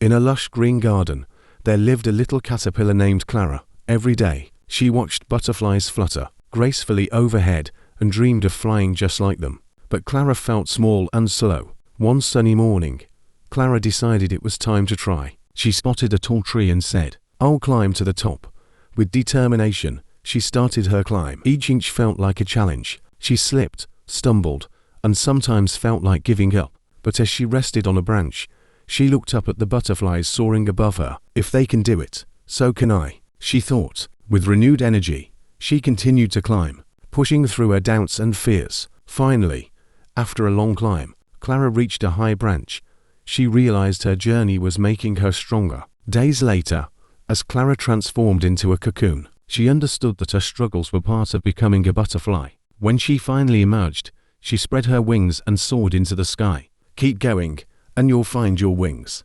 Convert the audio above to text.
In a lush green garden, there lived a little caterpillar named Clara. Every day, she watched butterflies flutter gracefully overhead and dreamed of flying just like them. But Clara felt small and slow. One sunny morning, Clara decided it was time to try. She spotted a tall tree and said, "I'll climb to the top." With determination, she started her climb. Each inch felt like a challenge. She slipped, stumbled, and sometimes felt like giving up. But as she rested on a branch, she looked up at the butterflies soaring above her. "If they can do it, so can I," she thought. With renewed energy, she continued to climb, pushing through her doubts and fears. Finally, after a long climb, Clara reached a high branch. She realized her journey was making her stronger. Days later, as Clara transformed into a cocoon, she understood that her struggles were part of becoming a butterfly. When she finally emerged, she spread her wings and soared into the sky. Keep going, and you'll find your wings.